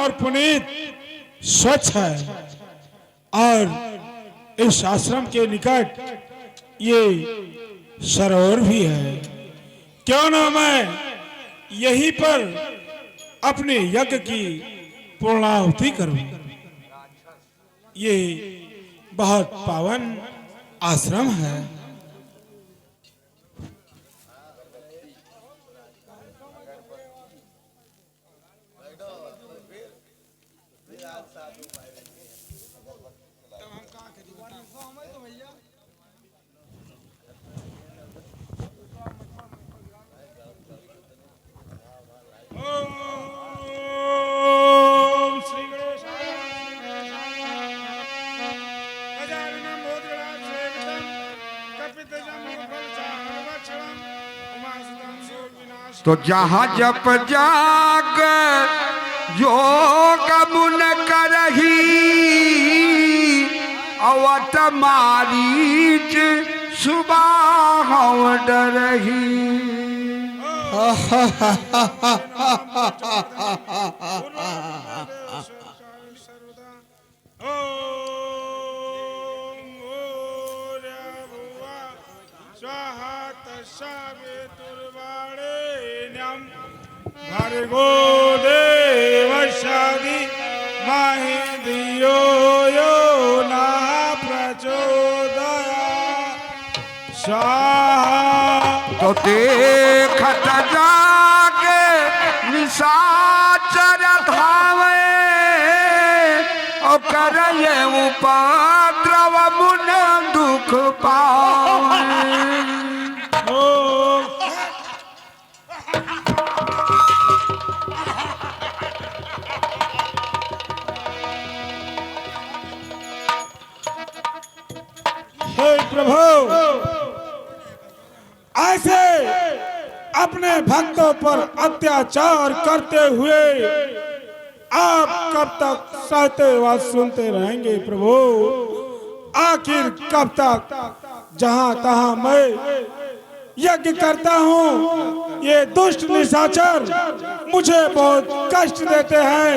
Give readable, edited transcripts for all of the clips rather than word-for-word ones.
और पुनीत स्वच्छ है और इस आश्रम के निकट ये सरोवर भी है। क्यों ना मैं यहीं पर अपने यज्ञ की पूर्णाहुति करूं। ये बहुत पावन आश्रम है। तो जहाँ जप जाग योग मुन करही अवत मारीच सुबह डरही। भर्गो देवशादि महि धियो यो न प्रचोदयात् स्वाहा। तो देखत जाके निशाचर धावे और करे उपद्रव मुन दुख पावे। हे प्रभु, ऐसे अपने भक्तों पर अत्याचार करते हुए आप कब तक सहते व सुनते रहेंगे प्रभु? आखिर कब तक? जहां तहां मैं यज्ञ करता हूं, ये दुष्ट निशाचर मुझे बहुत कष्ट देते हैं।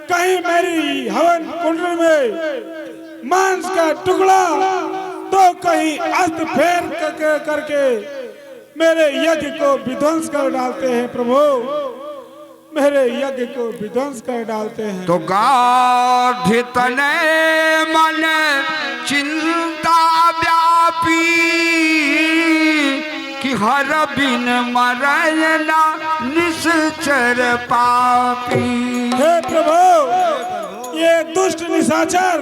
कहीं मेरी हवन कुंड में मांस का टुकड़ा तो कहीं अस्त फेर करके मेरे यज्ञ को विध्वंस कर डालते हैं प्रभु। मेरे यज्ञ को विध्वंस कर डालते हैं। तो गाढ़ तने मन चिंता व्यापी कि हर बिन मरना निश्चर पापी। हे प्रभु, ये दुष्ट निशाचर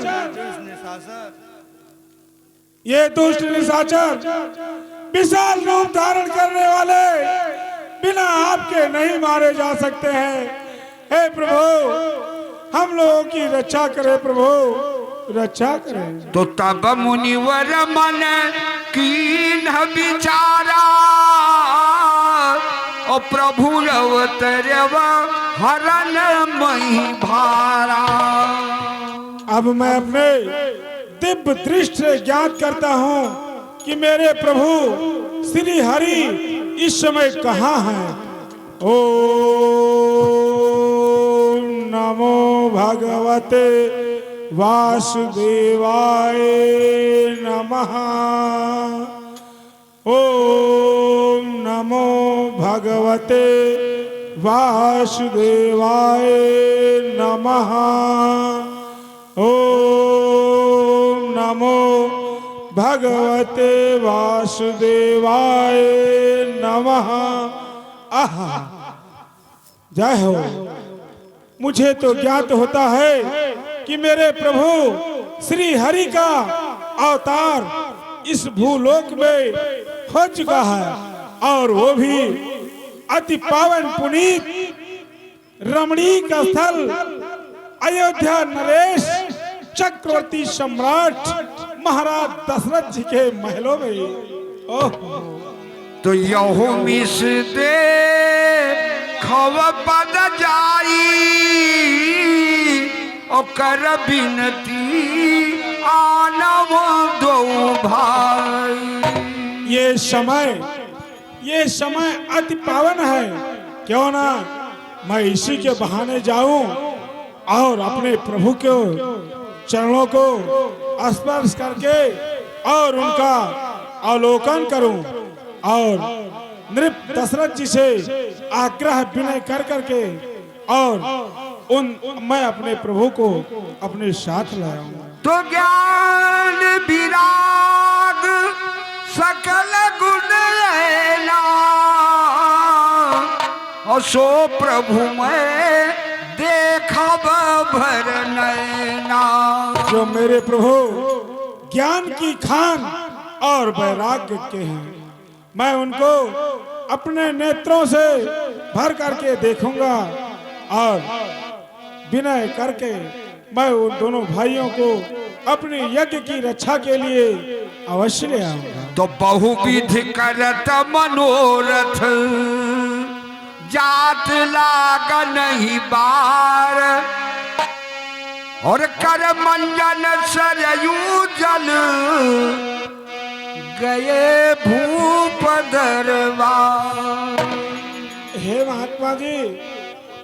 विशाल रूप धारण करने वाले बिना आपके नहीं मारे जा सकते हैं। हे प्रभु, हम लोगों की रक्षा करे प्रभु, रक्षा करें। तो तब मुनिवर मन कीन विचारा और प्रभु अवतरव हरण मही भारा। अब मैं अपने दिव्य दृष्टि से ज्ञात करता हूँ कि मेरे प्रभु श्री हरि इस समय कहाँ हैं। ओम नमो भगवते वासुदेवाय नमः। ओम नमो भगवते वासुदेवाय नमः। ओम नमो भगवते वासुदेवाय नमः। आहा, जय हो। मुझे तो ज्ञात होता है कि मेरे प्रभु श्री हरि का अवतार इस भूलोक में हो चुका है, और वो भी अति पावन पुनीत रमणीक स्थल अयोध्या नरेश चक्रवर्ती सम्राट महाराज दशरथ जी के महलों में। ओह, तो यहू मिस दे खव पद जाई और कर बिनती आनव दो भाई। ये समय अति पावन है। क्यों ना मैं इसी के बहाने जाऊं और अपने प्रभु के चरणों को स्पर्श करके और उनका अवलोकन करूं और नृप दशरथ जी से आग्रह विनय कर करके और मैं अपने प्रभु को अपने साथ लाऊंगा। तो ज्ञान विराग सकल गुण लेना और सो प्रभु में देखब भर नैना। जो मेरे प्रभु ज्ञान की खान और वैराग्य के हैं, मैं उनको अपने नेत्रों से भर करके देखूंगा और विनय करके मैं उन दोनों भाइयों को अपने यज्ञ की रक्षा के लिए अवश्य ले आऊंगा। तो बहुविधि करत मनोरथ जात लाग नहीं बार और कर मंजन सरयू जल गए भूप दरबार। हे महात्मा जी,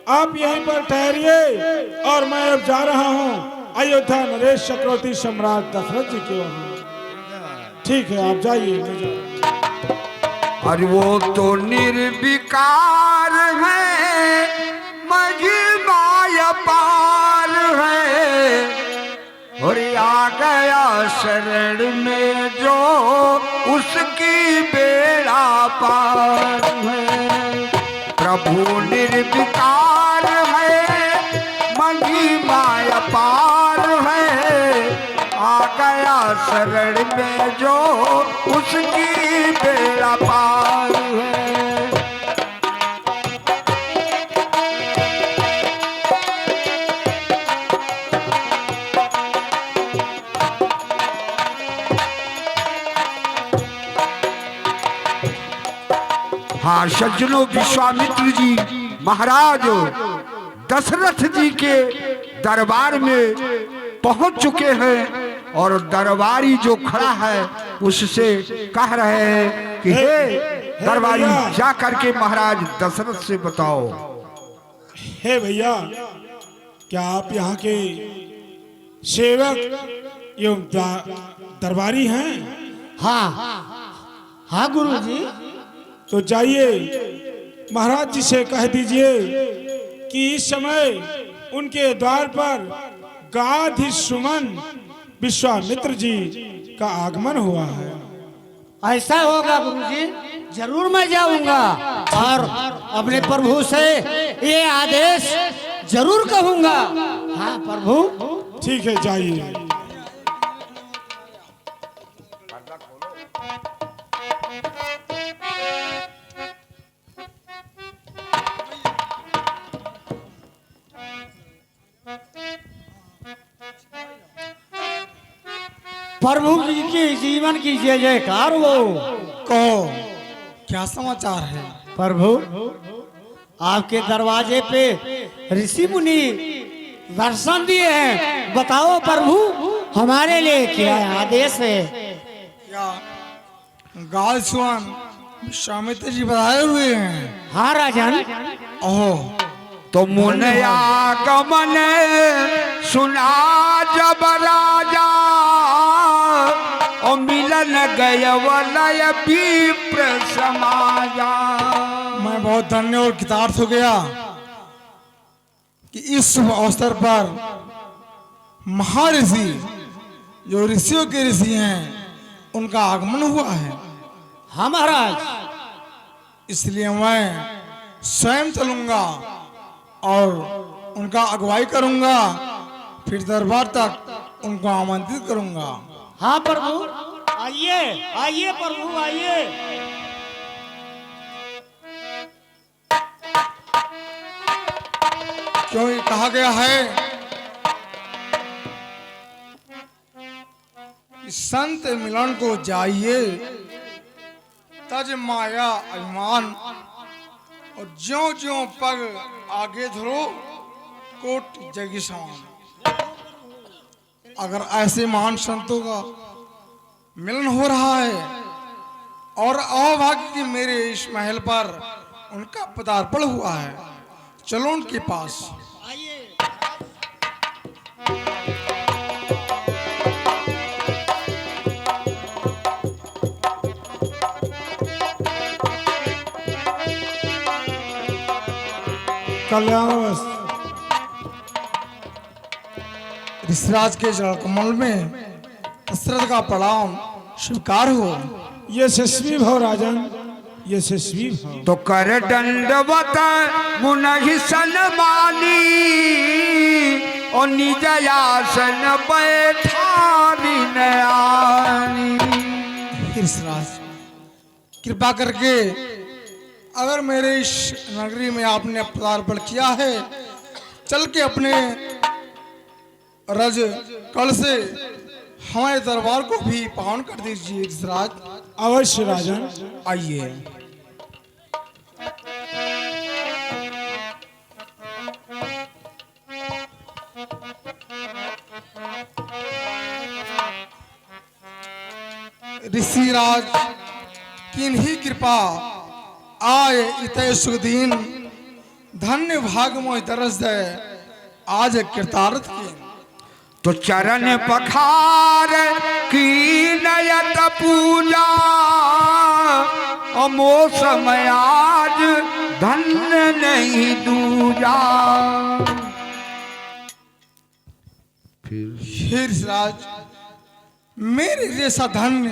आप यहीं पर ठहरिए और मैं अब जा रहा हूँ अयोध्या नरेश चक्रवर्ती सम्राट दशरथ जी के वहाँ। ठीक है, आप जाइए, मैं जा रहा हूं। और वो तो निर्विकार है, महिमा अपार है और आ गया शरण में जो उसकी बेड़ा पार है। प्रभु निर्विकार है, महिमा अपार है, आ गया शरण में जो उसकी बेड़ा पार है। हाँ सज्जनों, विश्वामित्र जी महाराज दशरथ जी के दरबार में पहुंच चुके हैं और दरबारी जो खड़ा है उससे कह रहे हैं कि हे दरबारी, जा करके महाराज दशरथ से बताओ। हे भैया, क्या आप यहाँ के सेवक एवं दरबारी हैं? हाँ हाँ गुरुजी। तो जाइए महाराज जी से कह दीजिए कि इस समय उनके द्वार पर गाधिसुमन विश्वामित्र जी का आगमन हुआ है। ऐसा होगा गुरुजी, जरूर मैं जाऊंगा और अपने प्रभु से ये आदेश जरूर कहूंगा। हाँ प्रभु। ठीक है, जाइए। प्रभु जी की जीवन की जय जयकार हो। कहो, क्या समाचार है? प्रभु, आपके दरवाजे पे ऋषि मुनि दर्शन दिए हैं। बताओ प्रभु, हमारे लिए क्या आदेश है? क्या गालसुवन विश्वामित्र जी बताए हुए हैं? हाँ राजन। ओहो, तो मुनया गमन सुना जब राजा और मिलन गय वलय विप्र समाजा। मैं बहुत धन्य और कृतार्थ हो गया कि इस शुभ अवसर पर महर्षि, जो ऋषियों के ऋषि हैं, उनका आगमन हुआ है। हाँ महाराज। इसलिए मैं स्वयं चलूंगा और उनका अगुवाई करूंगा, फिर दरबार तक उनको आमंत्रित करूंगा। हाँ प्रभु, आइए आइए प्रभु, आइए। क्यों ये कहा गया है कि संत मिलन को जाइए, तज माया अभिमान और ज्यों ज्यों पग आगे धरो कोट जगी समान। अगर ऐसे महान संतों का मिलन हो रहा है और अभाग्य की मेरे इस महल पर उनका पदार्पण हुआ है, चलो उनके पास। कल्याण ऋषिराज के चरण कमल में दशरथ का प्रणाम स्वीकार हो। यशस्वी भव राजन, यशस्वी भव। तो कर दंडवत मुनहि सन्मानी और निज आसन बैठानी नयानी। ऋषिराज कृपा करके अगर मेरे इस नगरी में आपने पदार्पण किया है, चल के अपने रज कल से हमारे दरबार को भी पावन कर दीजिए ऋषिराज। अवश्य राजन। आइए। ऋषिराज किन्हीं कृपा आय इतय सुदीन, धन्य भागमोय तरस दे आज कृतार्थ की। तो चरण पखार की नयत पूजा अमो समय आज धन्य नहीं दूजा। हे ऋषिराज मेरे जैसा धन्य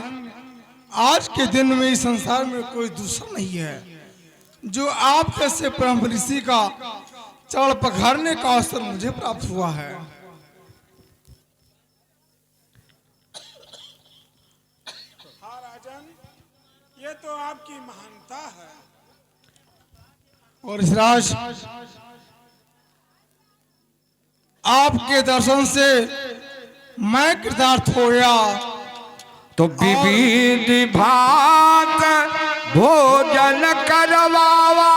आज के दिन में इस संसार में कोई दूसरा नहीं है, जो आप जैसे परम ऋषि का चरण पखारने का अवसर मुझे प्राप्त हुआ है। हाँ राजन, ये तो आपकी महानता है। और ऋषिराज आपके दर्शन से मैं कृतार्थ हो गया। तो विविध भात भोजन करवावा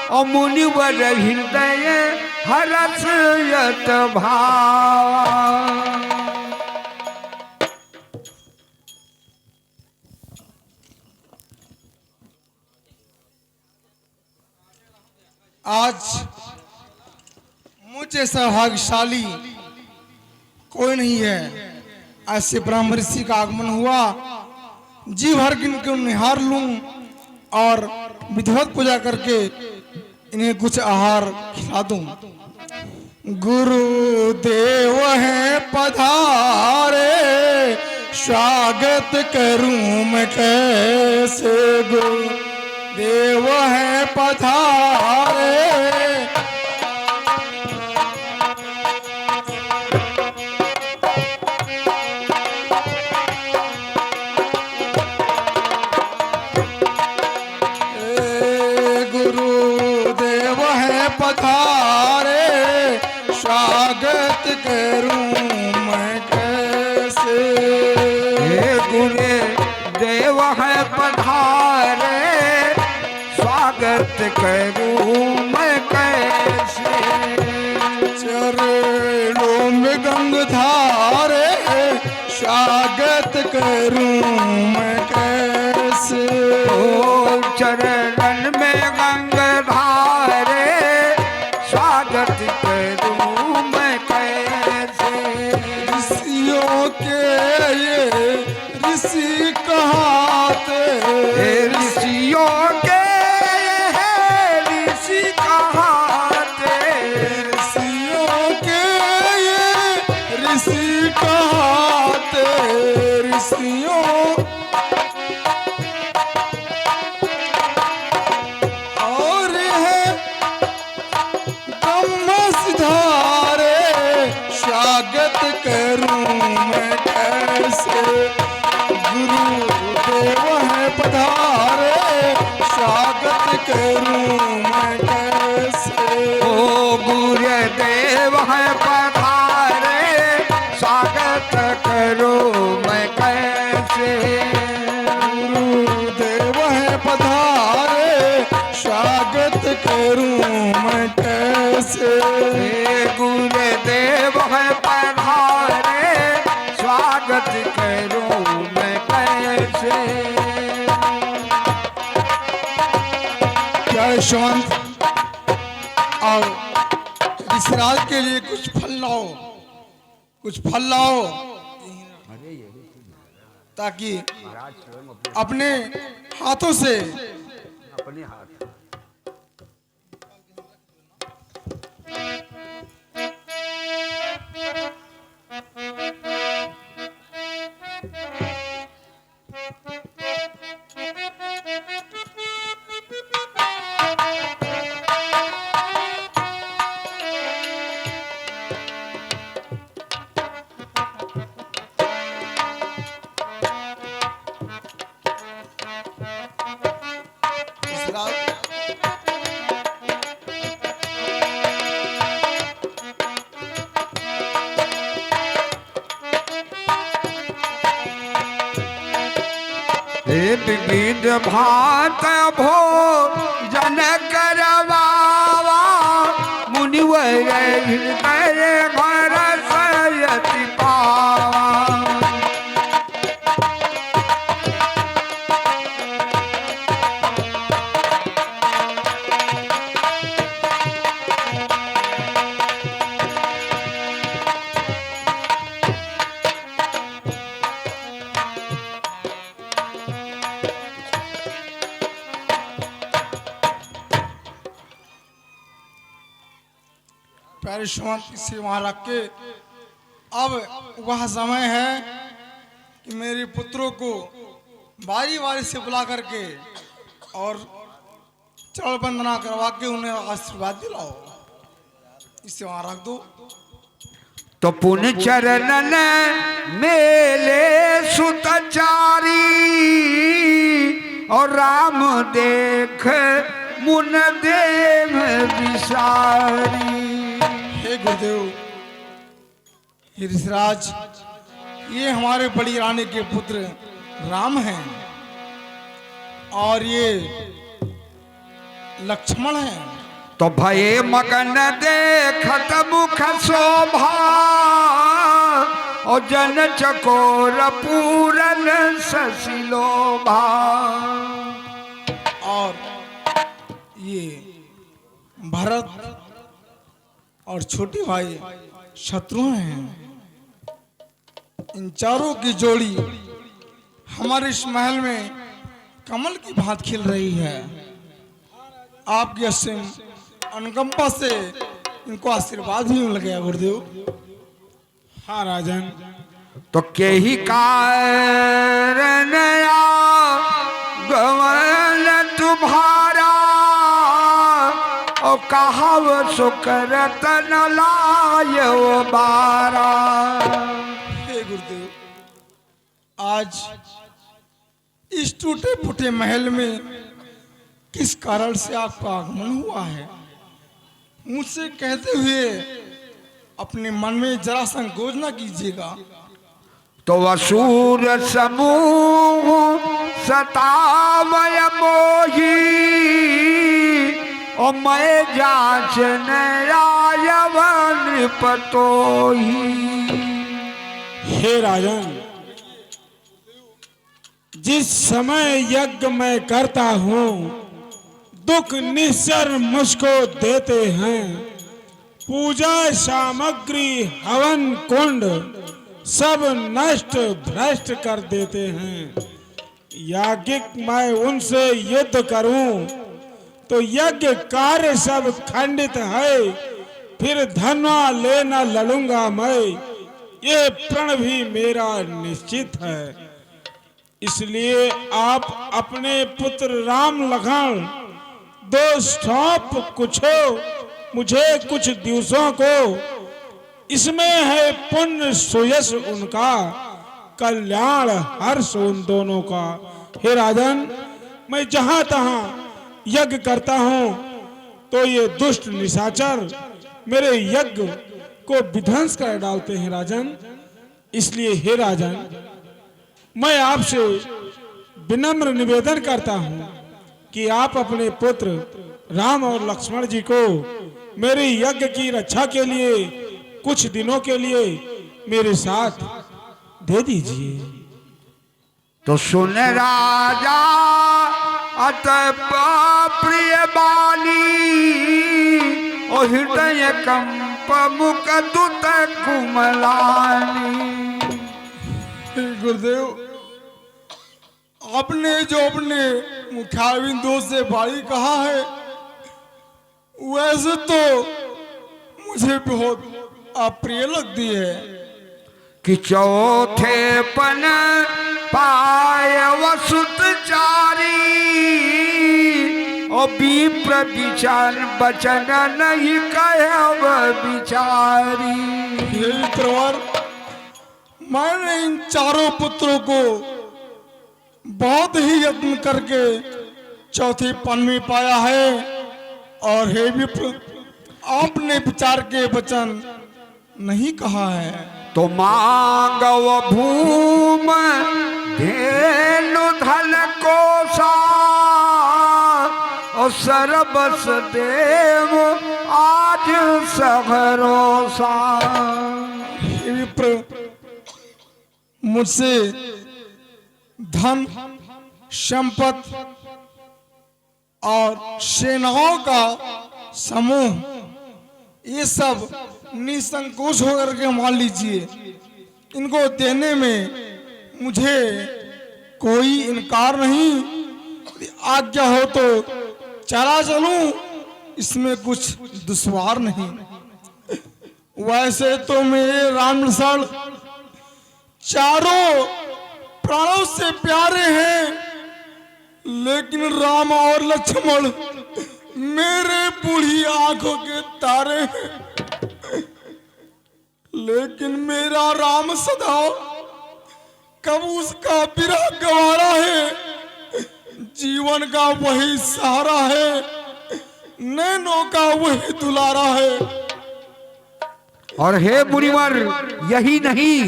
और मुनिवर हृदय हरस यत भावा। आज मुझे सौभाग्यशाली कोई नहीं है, ऐसे ब्रह्म ऋषि का आगमन हुआ, जी भर इनको निहार लूं और विधिवत पूजा करके इन्हें कुछ आहार खिला दूं। गुरुदेव है पधारे, स्वागत करूं मैं कैसे। गुरुदेव है पधारे, पधारे स्वागत करूं मैं कैसे। हे गुरु देव है पधारे स्वागत करूं मैं कैसे। चरणों में गंग धारे स्वागत करूं मैं कैसे। ओ चरण में गंग धारे स्वागत करूं मैं कैसे। ऋषियों के ये ऋषि कहाते, ऋषियों के ऋषि कहाते। ऋषियों के ये ऋषि कहाते। ऋषियों और है सिधारे स्वागत करूं मैं कैसे। गुरुदेव है पधारे स्वागत करूं मैं कैसे। ओ गुरुदेव है पधारे स्वागत करूं मैं कैसे। गुरुदेव है पधारे स्वागत करूं मैं कैसे। गुरुदेव है पधारे स्वागत करूं मैं कैसे। क्या यशवंत और ऋषिराज के लिए कुछ फल लाओ, कुछ फल लाओ, ताकि अपने हाथों से अपने हाथ हे विविध भात भोजन करवावा मुनिवर हृदय घर सयति पावा। पैर शांति से वहां रख के अब वह समय है कि मेरे पुत्रों को बारी बारी से बुला करके और चरण वंदना करवा के उन्हें आशीर्वाद दिलाओ। इसे वहां रख दो। तो पुन चरणन मेले सुतचारी और राम देख मुन देव विसारी। हे गुरुदेव, हे ऋषिराज, ये हमारे बड़ी रानी के पुत्र राम हैं और ये लक्ष्मण हैं। तो भये मगन देखत मुख शोभा और जन चकोर पूरन शशिलोभा। और ये भरत और छोटे भाई शत्रुघ्न हैं। इन चारों की जोड़ी हमारे इस महल में कमल की भांति खिल रही है। आपकी असीम अनुकंपा से इनको आशीर्वाद भी मिल गया गुरुदेव। हाँ राजन, तो के ही कारण गवन तुम्हारा और कहाव सुकरत न लायो बारा। हे गुरुदेव, आज इस टूटे फूटे महल में किस कारण से आपका आगमन हुआ है, मुझसे कहते हुए अपने मन में जरा संकोच न कीजिएगा। तो असुर समूह सतावय मोही और मैं जांचन आयव नृपतोही। हे राजन, जिस समय यज्ञ मैं करता हूँ दुख निश्चर मुझको देते हैं। पूजा सामग्री हवन कुंड सब नष्ट भ्रष्ट कर देते हैं। याज्ञिक मैं उनसे युद्ध करूं तो यज्ञ कार्य सब खंडित है। फिर धनवा लेना लड़ूंगा मैं, ये प्रण भी मेरा निश्चित है। इसलिए आप अपने पुत्र राम लखन दो सौंप मुझे कुछ दिवसों को, इसमें है पुण्य सुयश उनका, कल्याण हर्ष उन दोनों का। हे राजन, मैं जहां तहां यज्ञ करता हूं तो ये दुष्ट निशाचर मेरे यज्ञ को विध्वंस कर डालते हैं राजन। इसलिए हे राजन, मैं आपसे विनम्र निवेदन करता हूं कि आप अपने पुत्र राम और लक्ष्मण जी को मेरे यज्ञ की रक्षा के लिए कुछ दिनों के लिए मेरे साथ दे दीजिए। तो सुन राजा अत प्रिय बानी और हृदय कंप मुख दुत कुमलानी। गुरुदेव, आपने जो अपने मुखारबिंदों से बाणी कहा है वैसे तो मुझे बहुत अप्रिय लगती है। कि चौथे पन पाय वसुत चारी और विप्र विचार बचन नहीं कहब बिचारी। हे विप्रवर, मैंने इन चारों पुत्रों को बहुत ही यत्न करके चौथे पन में पाया है, और हे विप्र, आपने विचार के वचन नहीं कहा है। तो मांगव भूम धेनु धन कोसा और सरबस देव आज सभरोसा। हे विप्र, मुझसे धन, संपत्ति और सेनाओं का समूह, ये सब निसंकोच होकर के मान लीजिए। इनको देने में मुझे कोई इनकार नहीं। आज्ञा हो तो चला चलूं, इसमें कुछ दुश्वार नहीं। वैसे तो मेरे राम लक्ष्मण चारों प्राणों से प्यारे हैं, लेकिन राम और लक्ष्मण मेरे बूढ़ी आंखों के तारे हैं। लेकिन मेरा राम सदा कब उसका विरह गंवारा है, जीवन का वही सहारा है, नैनों का वही दुलारा है। और हे मुनिवर, यही नहीं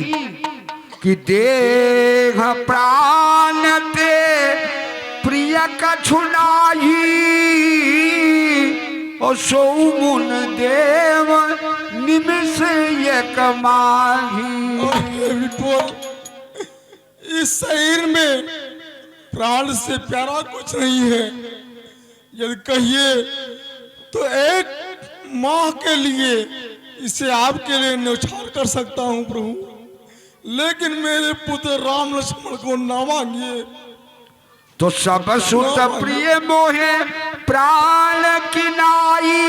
कि देह प्राण ते प्रिय कछुनाही और सौमुन देव निमिष एक माही। और हे विपुल, इस शरीर में प्राण से प्यारा कुछ नहीं है। यदि कहिए तो एक माह के लिए इसे आपके लिए न्यौछावर कर सकता हूँ प्रभु, लेकिन मेरे पुत्र राम लक्ष्मण को न मांगिए। तो सब सुत प्रिय मोहे प्राण की नाई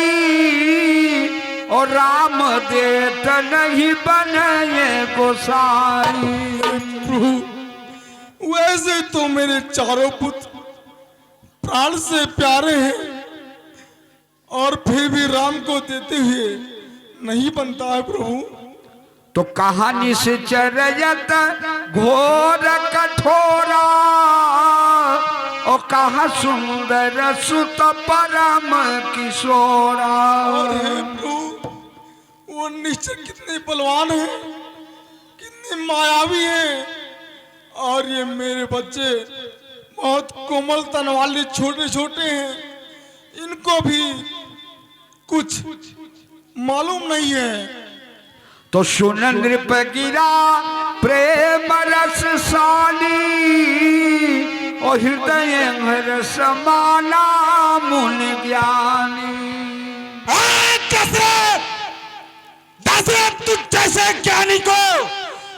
और राम देत नहीं बने गोसाई। प्रभु, वैसे तो मेरे चारों पुत्र प्राण से प्यारे हैं, और फिर भी राम को देते हुए नहीं बनता है प्रभु। तो कहानी से चरयत घोर कठोरा और कहा सुंदर सुत परम किशोरा। और हे प्रभु, वो निश्चय कितने बलवान हैं, कितने मायावी हैं, और ये मेरे बच्चे बहुत कोमल तन वाले छोटे छोटे हैं। इनको भी कुछ मालूम नहीं है। तो सुन नृप गिरा प्रेम रस सानी और हृदय हर समाना मुनि ज्ञानी। दशरथ, तुझ जैसे ज्ञानी को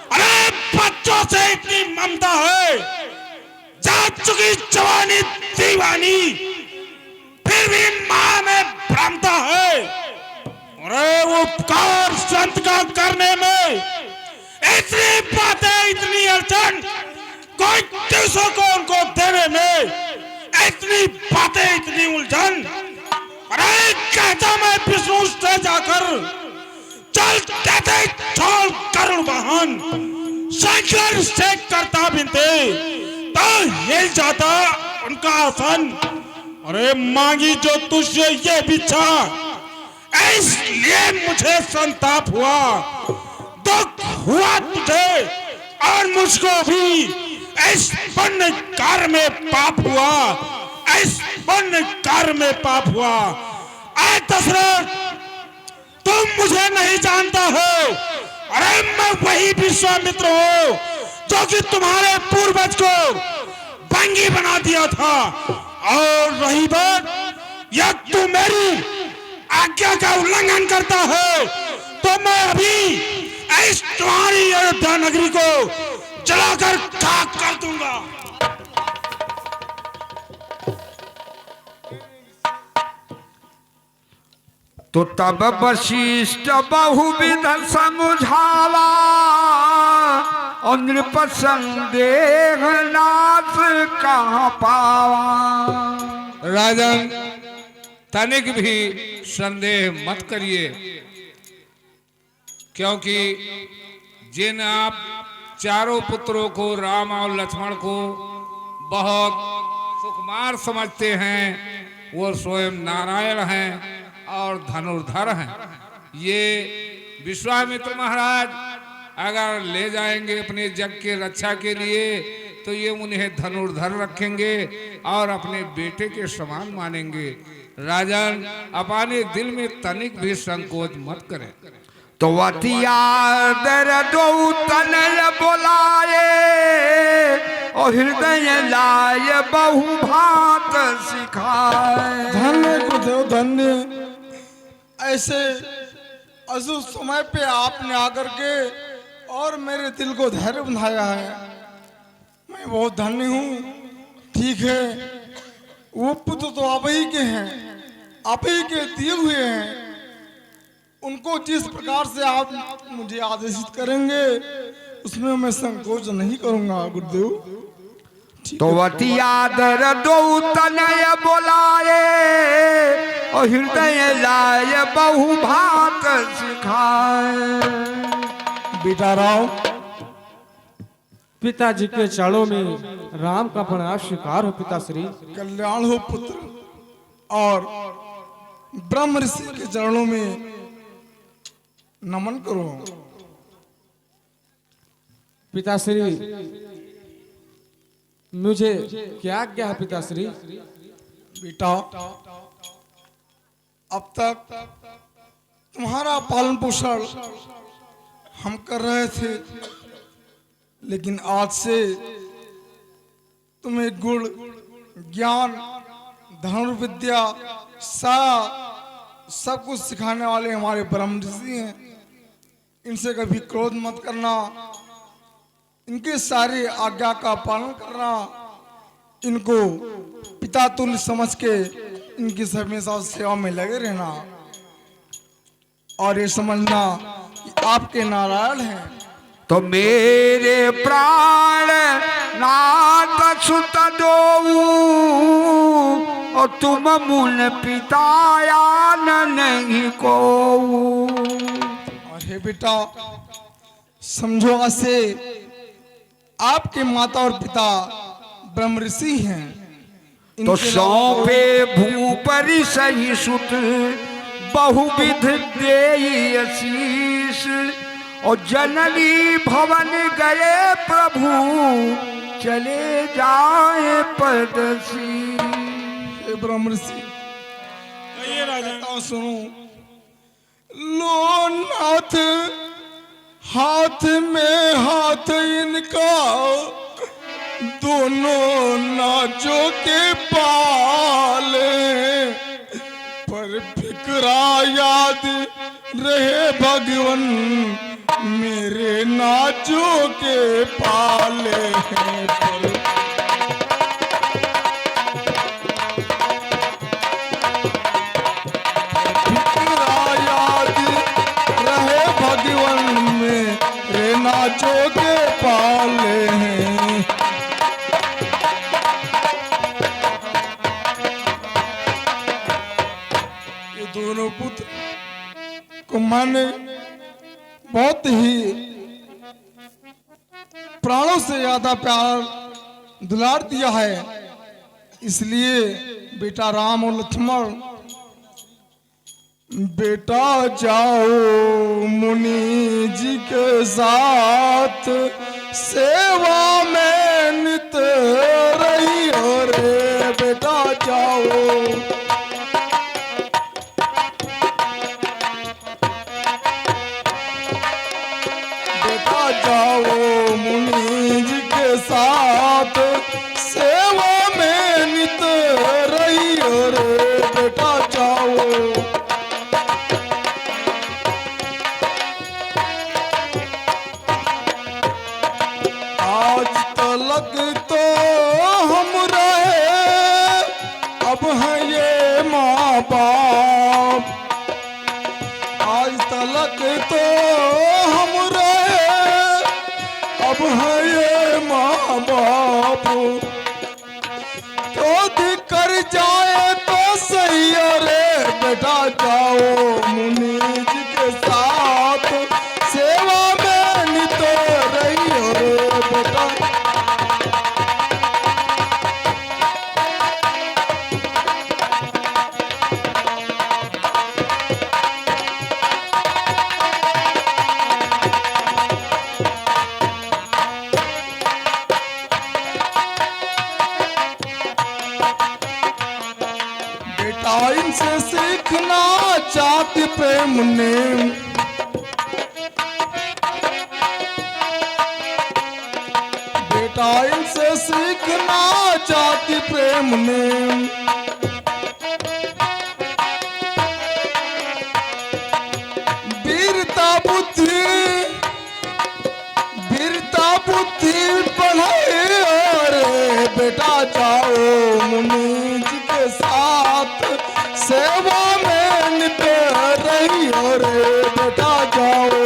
अरे बच्चों से इतनी ममता है, जा चुकी जवानी दीवानी, फिर भी मां में भ्रमता है। अरे वो उपकार संत का करने में इतनी बातें, इतनी अड़चन, कोई दूसरों को उनको देने में इतनी बातें, इतनी उलझन। अरे कहता मैं विष्णु से जाकर चल देते छोड़ करुण वाहन, शंकर से करता बिनते तो हिल जाता उनका आसन। अरे मांगी जो तुझसे ये बिच्छा, इसलिए मुझे संताप हुआ, दुख हुआ तुझे और मुझको भी। इस पुण्य कार्य में पाप हुआ, इस पुण्य कार्य में पाप हुआ। ऐ दशरथ, तुम मुझे नहीं जानता हो, अरे मैं वही विश्वामित्र हूँ जो कि तुम्हारे पूर्वज को बंगी बना दिया था। और रही बात, यह तू मेरी आज्ञा का उल्लंघन करता है तो मैं अभी इस तुम्हारी अयोध्या नगरी को जलाकर खाक कर दूंगा। तो तब वशिष्ठ बहुविध समझावा और नृप संदेह नाश कहाँ पावा। राजन तनिक भी संदेह मत करिए, क्योंकि जिन आप चारों पुत्रों को, राम और लक्ष्मण को बहुत सुकुमार समझते हैं, वो स्वयं नारायण हैं और धनुर्धर हैं। ये विश्वामित्र महाराज अगर ले जाएंगे अपने जग के रक्षा के लिए तो ये उन्हें धनुर्धर रखेंगे और अपने बेटे के समान मानेंगे। राजन अपने दिल में तनिक भी संकोच मत करें। तो अतियादर दो तनय बोलाए और हृदय लाय बहु भात सिखाए। धन्य गुरुदेव धन्य, ऐसे अजुब समय पे आपने आकर के और मेरे दिल को धैर्य बंधाया है। मैं बहुत धन्य हूँ। ठीक है, वो पुत्र तो आप ही के हैं, आप ही के दिए हुए हैं। उनको जिस प्रकार से आप मुझे आदेशित करेंगे उसमें मैं संकोच नहीं करूंगा गुरुदेव। तो अतियादर दो तनय बोलाए और हृदय लाय बहु भात सिखाए। बेटा राव, पिताजी के चरणों में राम का प्रणाम स्वीकार हो पिताश्री। कल्याण हो पुत्र, और ब्रह्म ऋषि के चरणों में नमन करो। पिताश्री मुझे क्या आज्ञा है पिताश्री? बेटा, अब तक तुम्हारा पालन पोषण हम कर रहे थे, लेकिन आज से तुम्हें गुण, ज्ञान, धनुर्विद्या सारा सब कुछ सिखाने वाले हमारे ब्रह्म ऋषि हैं। इनसे कभी क्रोध मत करना, इनके सारे आज्ञा का पालन करना, इनको पिता तुल्य समझ के इनकी हमेशा सेवा में लगे रहना, और ये समझना कि आपके नारायण हैं। तो मेरे प्राण नाथ सुत दो और तुम मुन पिताया नहीं को। और हे बेटा, समझो ऐसे आपके माता और पिता ब्रह्म ऋषि हैं। तो इनके सौंपे भूपरि सही सुत बहुविध देई आशीष और जननी भवन गए प्रभु चले जाए परदेसी। हे ब्रह्म ऋषि, कहता हूं सुनो। लो नाथ, हाथ में हाथ इनका, दोनों नाचों के पाले, पर फिक्रा याद रहे भगवन मेरे नाचों के पाले हैं। पर फिक्रा याद रहे भगवन मेरे नाचों के पाले हैं। दोनों पुत्र को मैंने बहुत ही प्राणों से ज्यादा प्यार दुलार दिया है, इसलिए बेटा राम और लक्ष्मण, बेटा जाओ मुनि जी के साथ सेवा में नित रही हो रे। बेटा जाओ, जाओ मुनि जी के साथ सेवा में नित रही रे। बेटा जाओ, आज तलक तो हम रहे, अब हैं ये माँ बाप, बालक तो हम रहे, अब है ये माँ बाप, क्रोध कर जाए तो सही, अरे बेटा जाओ मुनि जी के साथ, सेवा में नित रही, अरे बेटा। बेटा इनसे सीखना चाहती प्रेम ने, बेटा इनसे सीखना चाहती प्रेम ने, वीरता बुद्धि, वीरता बुद्धि पढ़ाए, अरे बेटा जाओ मुनि जी के साथ, सेवा में नित रही, अरे बेटा जाओ।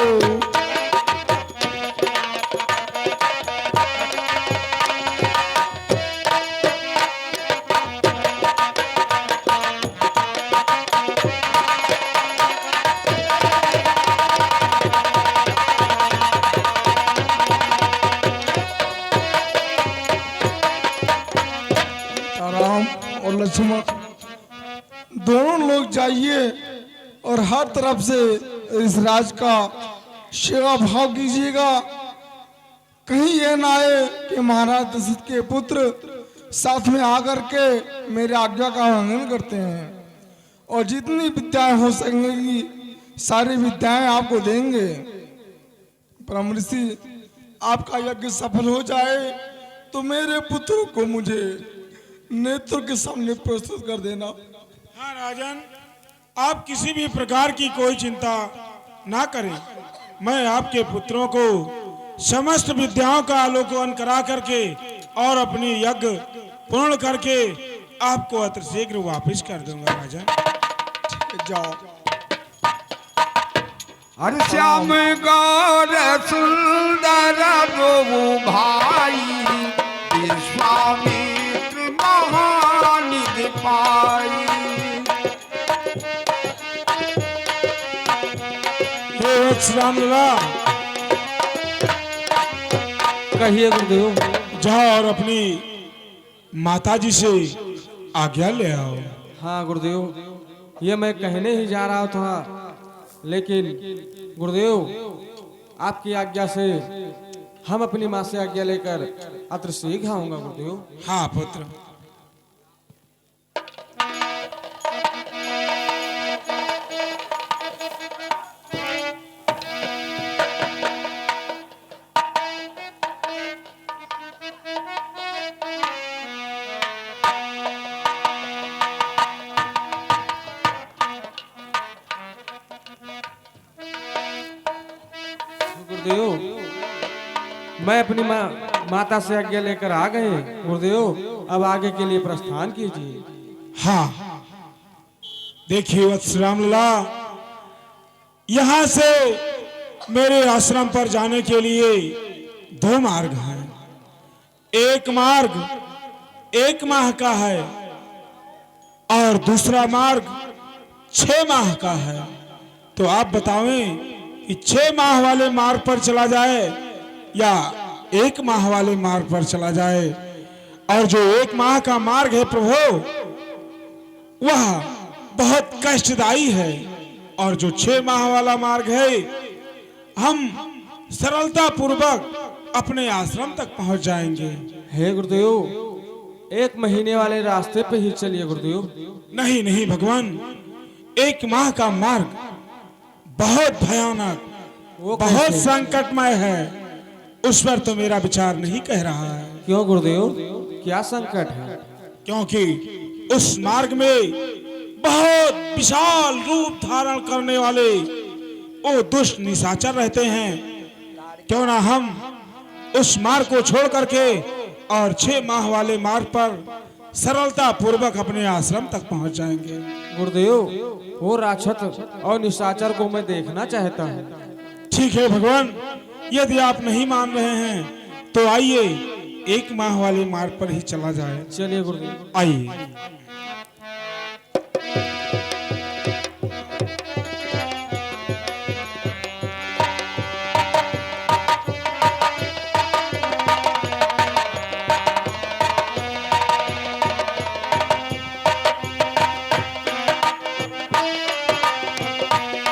राम और लक्ष्मण दोनों लोग जाइए और हर तरफ से इस राज का सेवा भाव कीजिएगा। कहीं ये ना आए कि महाराज दशरथ के पुत्र साथ में आकर के मेरे आज्ञा का उल्लंघन करते हैं, और जितनी विद्याएं हो सकेंगी सारी विद्याएं आपको देंगे। परम ऋषि आपका यज्ञ सफल हो जाए तो मेरे पुत्र को मुझे नेत्र के सामने प्रस्तुत कर देना। हाँ राजन, आप किसी भी प्रकार की कोई चिंता ना करें। मैं आपके पुत्रों को समस्त विद्याओं का अवलोकन करा करके और अपनी यज्ञ पूर्ण करके आपको अति शीघ्र वापस कर दूंगा राजन। जाओ। हर श्याम गौर सुंदर प्रभु भाई, विश्वामित्र महानिधि पाई। हे वत्स रामलला, कहिए गुरुदेव। जाओ और अपनी माताजी से आज्ञा ले आओ। हाँ गुरुदेव, ये मैं कहने ही जा रहा था, लेकिन गुरुदेव आपकी आज्ञा से हम अपनी माँ से आज्ञा लेकर अत्र शीघ्र आऊंगा गुरुदेव। हाँ पुत्र। गुरुदेव मैं अपनी माता से आज्ञा लेकर आ गए। गुरुदेव अब आगे के लिए प्रस्थान कीजिए। हाँ देखिए वत्स रामलला, यहाँ से मेरे आश्रम पर जाने के लिए दो मार्ग हैं। एक मार्ग 1 माह का है और दूसरा मार्ग 6 माह का है। तो आप बतावें कि 6 माह वाले मार्ग पर चला जाए या 1 माह वाले मार्ग पर चला जाए। और जो 1 माह का मार्ग है प्रभु, वह बहुत कष्टदायी है, और जो 6 माह वाला मार्ग है, हम सरलता पूर्वक अपने आश्रम तक पहुंच जाएंगे। हे गुरुदेव 1 महीने वाले रास्ते पे ही चलिए गुरुदेव। नहीं नहीं भगवान, 1 माह का मार्ग बहुत भयानक, बहुत संकटमय है। उस पर तो मेरा विचार नहीं कह रहा है। क्यों गुरुदेव, क्या संकट है? क्योंकि उस मार्ग में बहुत विशाल रूप धारण करने वाले वो दुष्ट निशाचर रहते हैं। क्यों ना हम उस मार्ग को छोड़ करके और 6 माह वाले मार्ग पर सरलता पूर्वक अपने आश्रम तक पहुंच जाएंगे। गुरुदेव वो राक्षस और निशाचर को मैं देखना चाहता हूँ। ठीक है भगवान, यदि आप नहीं मान रहे हैं तो आइए एक माह वाले मार्ग पर ही चला जाए। चलिए गुरुदेव। आइए।